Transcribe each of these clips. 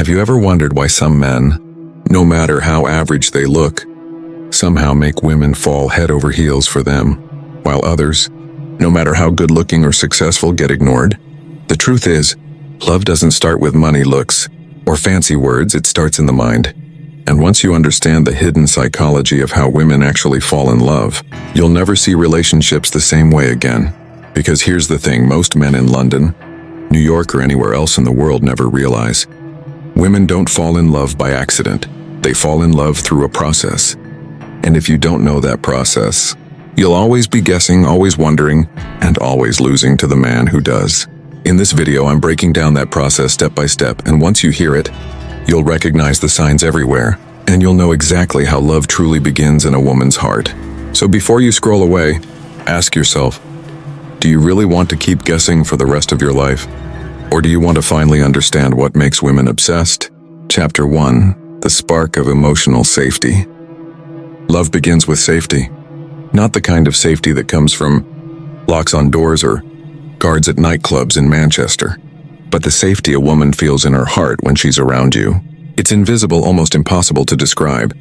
Have you ever wondered why some men, no matter how average they look, somehow make women fall head over heels for them, while others, no matter how good-looking or successful, get ignored? The truth is, love doesn't start with money, looks, or fancy words. It starts in the mind. And once you understand the hidden psychology of how women actually fall in love, you'll never see relationships the same way again. Because here's the thing most men in London, New York, or anywhere else in the world never realize. Women don't fall in love by accident. They fall in love through a process. And if you don't know that process, you'll always be guessing, always wondering, and always losing to the man who does. In this video, I'm breaking down that process step by step, and once you hear it, you'll recognize the signs everywhere, and you'll know exactly how love truly begins in a woman's heart. So before you scroll away, ask yourself, do you really want to keep guessing for the rest of your life? Or do you want to finally understand what makes women obsessed? Chapter 1. The Spark of Emotional Safety. Love begins with safety. Not the kind of safety that comes from locks on doors or guards at nightclubs in Manchester, but the safety a woman feels in her heart when she's around you. It's invisible, almost impossible to describe,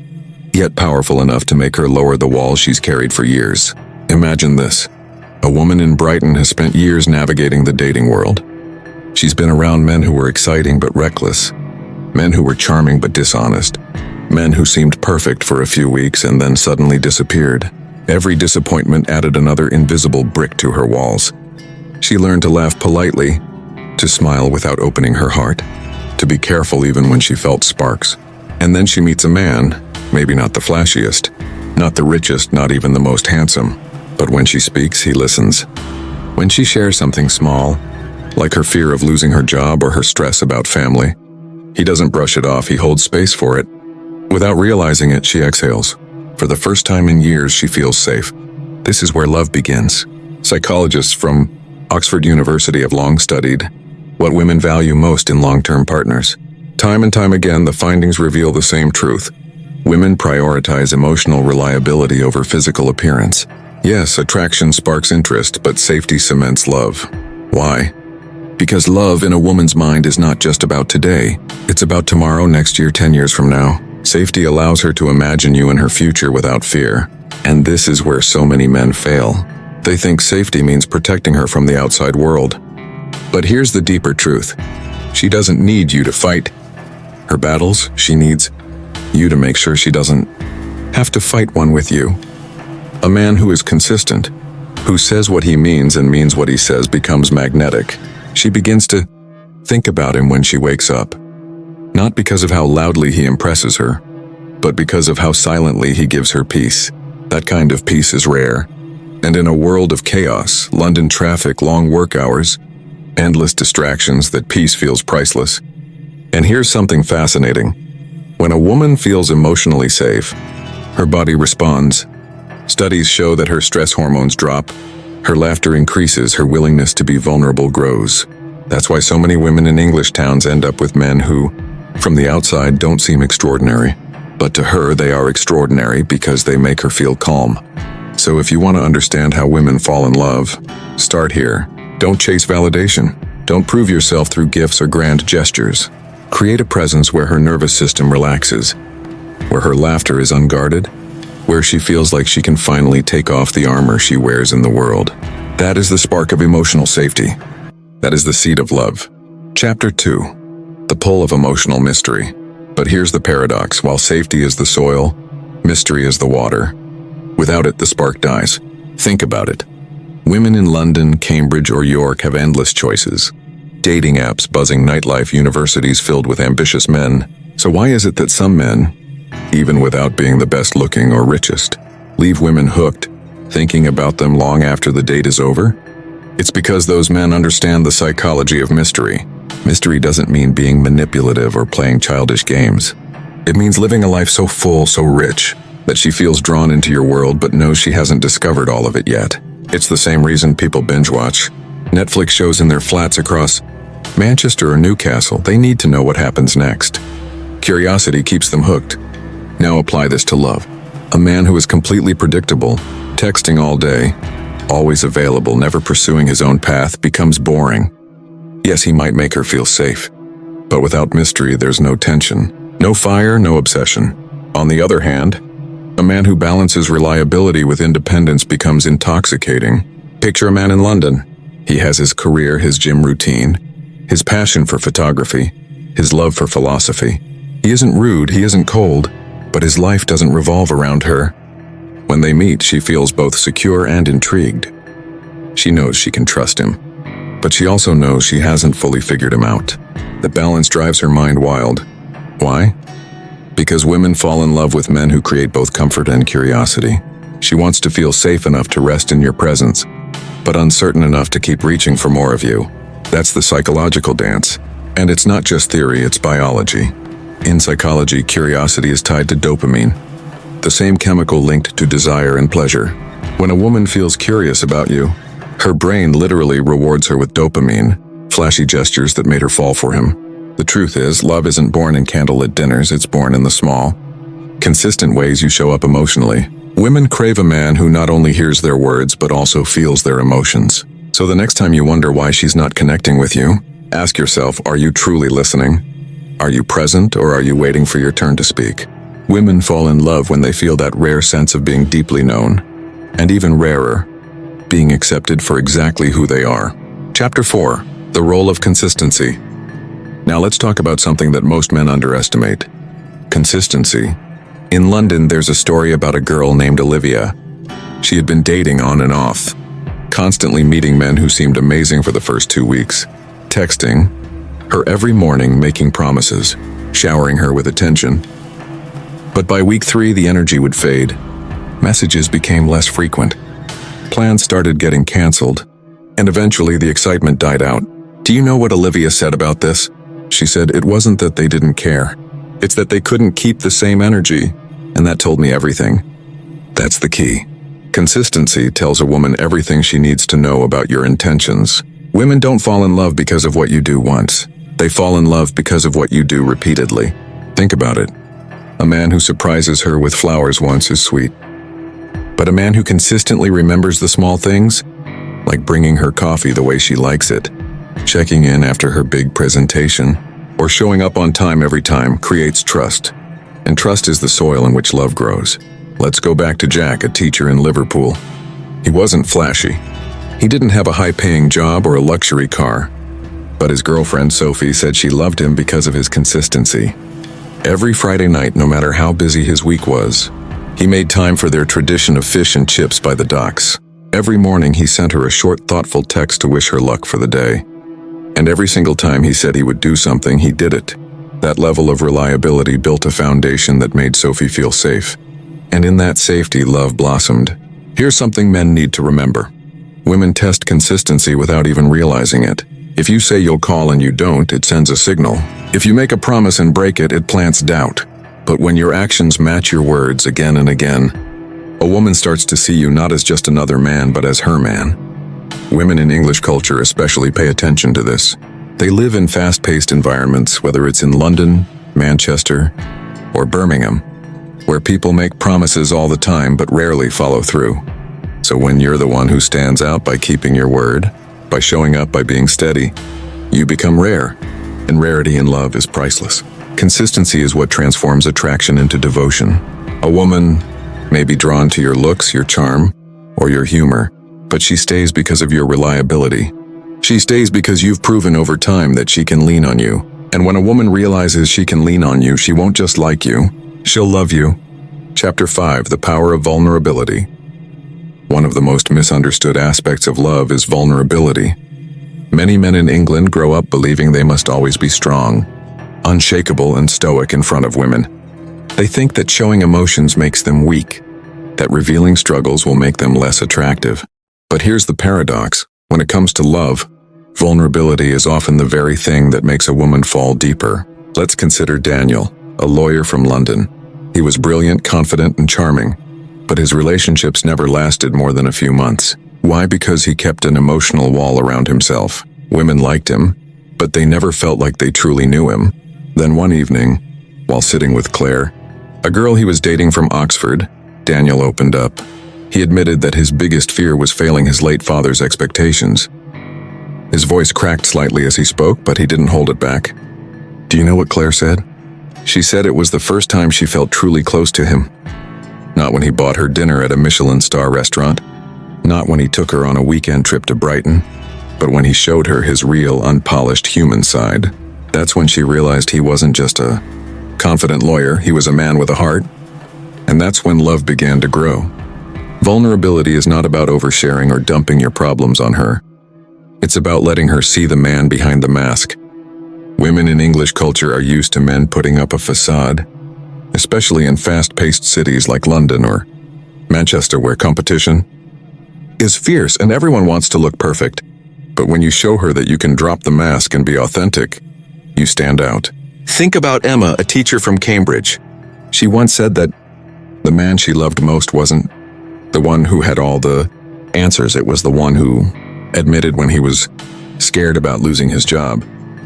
yet powerful enough to make her lower the walls she's carried for years. Imagine this. A woman in Brighton has spent years navigating the dating world. She's been around men who were exciting but reckless, men who were charming but dishonest, men who seemed perfect for a few weeks and then suddenly disappeared. Every disappointment added another invisible brick to her walls. She learned to laugh politely, to smile without opening her heart, to be careful even when she felt sparks. And then she meets a man, maybe not the flashiest, not the richest, not even the most handsome, but when she speaks, he listens. When she shares something small, like her fear of losing her job or her stress about family, he doesn't brush it off, he holds space for it. Without realizing it, she exhales. For the first time in years, she feels safe. This is where love begins. Psychologists from Oxford University have long studied what women value most in long-term partners. Time and time again, the findings reveal the same truth. Women prioritize emotional reliability over physical appearance. Yes, attraction sparks interest, but safety cements love. Why? Because love in a woman's mind is not just about today. It's about tomorrow, next year, 10 years from now. Safety allows her to imagine you in her future without fear. And this is where so many men fail. They think safety means protecting her from the outside world. But here's the deeper truth. She doesn't need you to fight her battles. She needs you to make sure she doesn't have to fight one with you. A man who is consistent, who says what he means and means what he says, becomes magnetic. She begins to think about him when she wakes up. Not because of how loudly he impresses her, but because of how silently he gives her peace. That kind of peace is rare. And in a world of chaos, London traffic, long work hours, endless distractions, that peace feels priceless. And here's something fascinating. When a woman feels emotionally safe, her body responds. Studies show that her stress hormones drop, her laughter increases, her willingness to be vulnerable grows. That's why so many women in English towns end up with men who, from the outside, don't seem extraordinary. But to her, they are extraordinary because they make her feel calm. So if you want to understand how women fall in love, start here. Don't chase validation. Don't prove yourself through gifts or grand gestures. Create a presence where her nervous system relaxes, where her laughter is unguarded, where she feels like she can finally take off the armor she wears in the world. That is the spark of emotional safety. That is the seed of love. Chapter 2. The Pull of Emotional Mystery. But here's the paradox. While safety is the soil, mystery is the water. Without it, the spark dies. Think about it. Women in London, Cambridge, or York have endless choices. Dating apps, buzzing nightlife, universities filled with ambitious men. So why is it that some men, even without being the best looking or richest, leave women hooked, thinking about them long after the date is over? It's because those men understand the psychology of mystery. Mystery doesn't mean being manipulative or playing childish games. It means living a life so full, so rich, that she feels drawn into your world but knows she hasn't discovered all of it yet. It's the same reason people binge watch Netflix shows in their flats across Manchester or Newcastle. They need to know what happens next. Curiosity keeps them hooked. Now apply this to love. A man who is completely predictable, texting all day, always available, never pursuing his own path, becomes boring. Yes, he might make her feel safe, But without mystery, there's no tension. No fire, no obsession. On the other hand, a man who balances reliability with independence becomes intoxicating. Picture a man in London. He has his career, his gym routine, his passion for photography, his love for philosophy. He isn't rude, he isn't cold, but his life doesn't revolve around her. When they meet, she feels both secure and intrigued. She knows she can trust him, but she also knows she hasn't fully figured him out. The balance drives her mind wild. Why? Because women fall in love with men who create both comfort and curiosity. She wants to feel safe enough to rest in your presence, but uncertain enough to keep reaching for more of you. That's the psychological dance. And it's not just theory, it's biology. In psychology, curiosity is tied to dopamine, the same chemical linked to desire and pleasure. When a woman feels curious about you, her brain literally rewards her with dopamine, flashy gestures that made her fall for him. The truth is, love isn't born in candlelit dinners, it's born in the small, consistent ways you show up emotionally. Women crave a man who not only hears their words, but also feels their emotions. So the next time you wonder why she's not connecting with you, ask yourself, are you truly listening? Are you present, or are you waiting for your turn to speak? Women fall in love when they feel that rare sense of being deeply known, and even rarer, being accepted for exactly who they are. Chapter 4. The Role of Consistency. Now let's talk about something that most men underestimate. Consistency. In London, there's a story about a girl named Olivia. She had been dating on and off, constantly meeting men who seemed amazing for the first 2 weeks, texting her every morning, making promises, showering her with attention. But by week 3, the energy would fade. Messages became less frequent. Plans started getting canceled, and eventually the excitement died out. Do you know what Olivia said about this? She said, it wasn't that they didn't care. It's that they couldn't keep the same energy, and that told me everything. That's the key. Consistency tells a woman everything she needs to know about your intentions. Women don't fall in love because of what you do once. They fall in love because of what you do repeatedly. Think about it. A man who surprises her with flowers once is sweet. But a man who consistently remembers the small things, like bringing her coffee the way she likes it, checking in after her big presentation, or showing up on time every time, creates trust. And trust is the soil in which love grows. Let's go back to Jack, a teacher in Liverpool. He wasn't flashy. He didn't have a high-paying job or a luxury car. But his girlfriend, Sophie, said she loved him because of his consistency. Every Friday night, no matter how busy his week was, he made time for their tradition of fish and chips by the docks. Every morning he sent her a short, thoughtful text to wish her luck for the day. And every single time he said he would do something, he did it. That level of reliability built a foundation that made Sophie feel safe. And in that safety, love blossomed. Here's something men need to remember. Women test consistency without even realizing it. If you say you'll call and you don't, it sends a signal. If you make a promise and break it, it plants doubt. But when your actions match your words again and again, a woman starts to see you not as just another man, but as her man. Women in English culture especially pay attention to this. They live in fast-paced environments, whether it's in London, Manchester, or Birmingham, where people make promises all the time but rarely follow through. So when you're the one who stands out by keeping your word, by showing up, by being steady, you become rare, and rarity in love is priceless. Consistency is what transforms attraction into devotion. A woman may be drawn to your looks, your charm, or your humor, but she stays because of your reliability. She stays because you've proven over time that she can lean on you. And when a woman realizes she can lean on you, she won't just like you, she'll love you. Chapter 5. The Power of Vulnerability. One of the most misunderstood aspects of love is vulnerability. Many men in England grow up believing they must always be strong, unshakable, and stoic in front of women. They think that showing emotions makes them weak, that revealing struggles will make them less attractive. But here's the paradox. When it comes to love, vulnerability is often the very thing that makes a woman fall deeper. Let's consider Daniel, a lawyer from London. He was brilliant, confident, and charming, but his relationships never lasted more than a few months. Why? Because he kept an emotional wall around himself. Women liked him, but they never felt like they truly knew him. Then one evening, while sitting with Claire, a girl he was dating from Oxford, Daniel opened up. He admitted that his biggest fear was failing his late father's expectations. His voice cracked slightly as he spoke, but he didn't hold it back. Do you know what Claire said? She said it was the first time she felt truly close to him. Not when he bought her dinner at a Michelin star restaurant, not when he took her on a weekend trip to Brighton, but when he showed her his real, unpolished human side. That's when she realized he wasn't just a confident lawyer, he was a man with a heart. And that's when love began to grow. Vulnerability is not about oversharing or dumping your problems on her. It's about letting her see the man behind the mask. Women in English culture are used to men putting up a facade, especially in fast-paced cities like London or Manchester, where competition is fierce and everyone wants to look perfect. But when you show her that you can drop the mask and be authentic, you stand out. Think about Emma, a teacher from Cambridge. She once said that the man she loved most wasn't the one who had all the answers. It was the one who admitted when he was scared about losing his job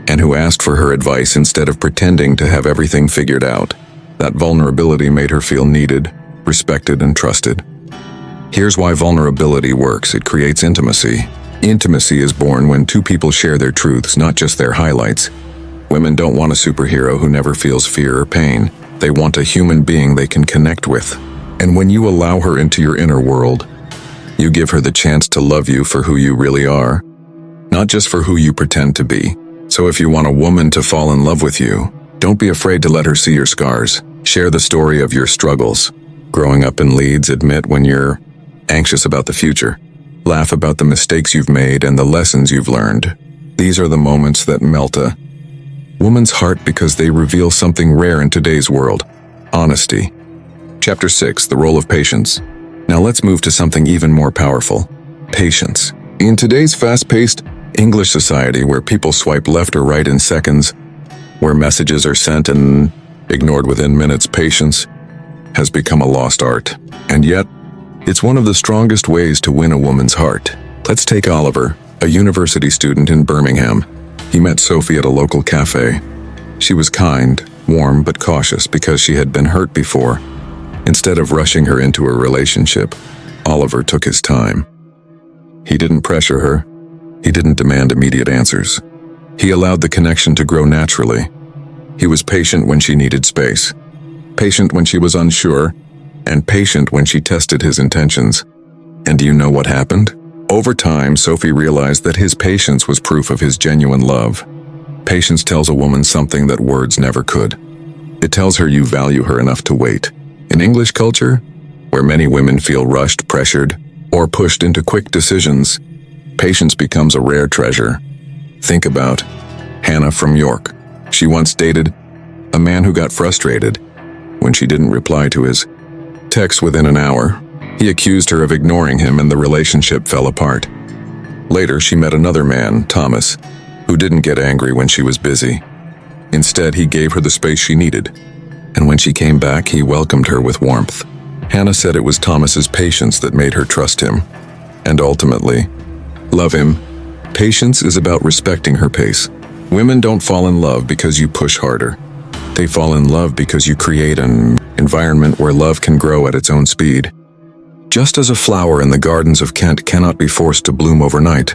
and who asked for her advice instead of pretending to have everything figured out. That vulnerability made her feel needed, respected, and trusted. Here's why vulnerability works. It creates intimacy. Intimacy is born when two people share their truths, not just their highlights. Women don't want a superhero who never feels fear or pain. They want a human being they can connect with. And when you allow her into your inner world, you give her the chance to love you for who you really are, not just for who you pretend to be. So if you want a woman to fall in love with you, don't be afraid to let her see your scars. Share the story of your struggles. Growing up in Leeds, admit when you're anxious about the future. Laugh about the mistakes you've made and the lessons you've learned. These are the moments that melt a woman's heart because they reveal something rare in today's world: honesty. Chapter 6, the role of patience. Now let's move to something even more powerful: patience. In today's fast-paced English society where people swipe left or right in seconds, where messages are sent and ignored within minutes, patience has become a lost art. And yet, it's one of the strongest ways to win a woman's heart. Let's take Oliver, a university student in Birmingham. He met Sophie at a local cafe. She was kind, warm, but cautious because she had been hurt before. Instead of rushing her into a relationship, Oliver took his time. He didn't pressure her. He didn't demand immediate answers. He allowed the connection to grow naturally. He was patient when she needed space, patient when she was unsure, and patient when she tested his intentions. And do you know what happened? Over time, Sophie realized that his patience was proof of his genuine love. Patience tells a woman something that words never could. It tells her you value her enough to wait. In English culture, where many women feel rushed, pressured, or pushed into quick decisions, patience becomes a rare treasure. Think about Hannah from York. She once dated a man who got frustrated when she didn't reply to his text within an hour. He accused her of ignoring him and the relationship fell apart. Later, she met another man, Thomas, who didn't get angry when she was busy. Instead, he gave her the space she needed. And when she came back, he welcomed her with warmth. Hannah said it was Thomas's patience that made her trust him, and ultimately, love him. Patience is about respecting her pace. Women don't fall in love because you push harder. They fall in love because you create an environment where love can grow at its own speed. Just as a flower in the gardens of Kent cannot be forced to bloom overnight,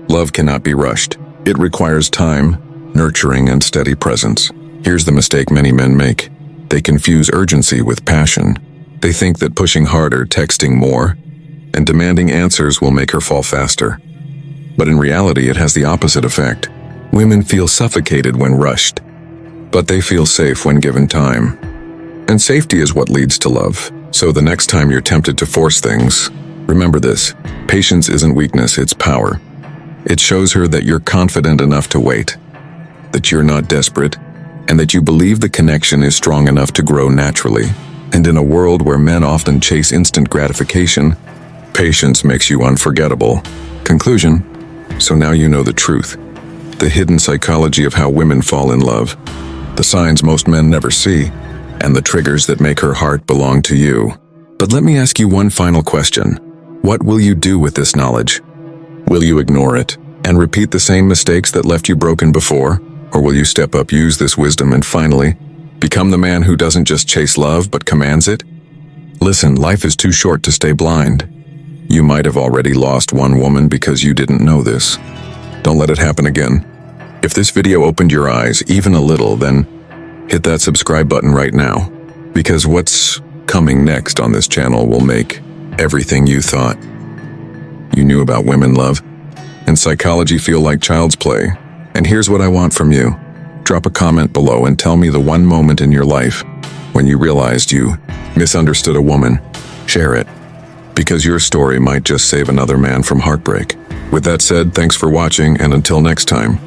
love cannot be rushed. It requires time, nurturing, and steady presence. Here's the mistake many men make. They confuse urgency with passion. They think that pushing harder, texting more, and demanding answers will make her fall faster. But in reality, it has the opposite effect. Women feel suffocated when rushed, but they feel safe when given time. And safety is what leads to love. So the next time you're tempted to force things, remember this: patience isn't weakness, it's power. It shows her that you're confident enough to wait, that you're not desperate, and that you believe the connection is strong enough to grow naturally. And in a world where men often chase instant gratification, patience makes you unforgettable. Conclusion: so now you know the truth. The hidden psychology of how women fall in love, the signs most men never see, and the triggers that make her heart belong to you. But let me ask you one final question. What will you do with this knowledge? Will you ignore it and repeat the same mistakes that left you broken before? Or will you step up, use this wisdom, and finally become the man who doesn't just chase love but commands it? Listen, life is too short to stay blind. You might have already lost one woman because you didn't know this. Don't let it happen again. If this video opened your eyes even a little, then hit that subscribe button right now, because what's coming next on this channel will make everything you thought you knew about women, love, and psychology feel like child's play. And here's what I want from you. Drop a comment below and tell me the one moment in your life when you realized you misunderstood a woman. Share it, because your story might just save another man from heartbreak. With that said, thanks for watching, and until next time,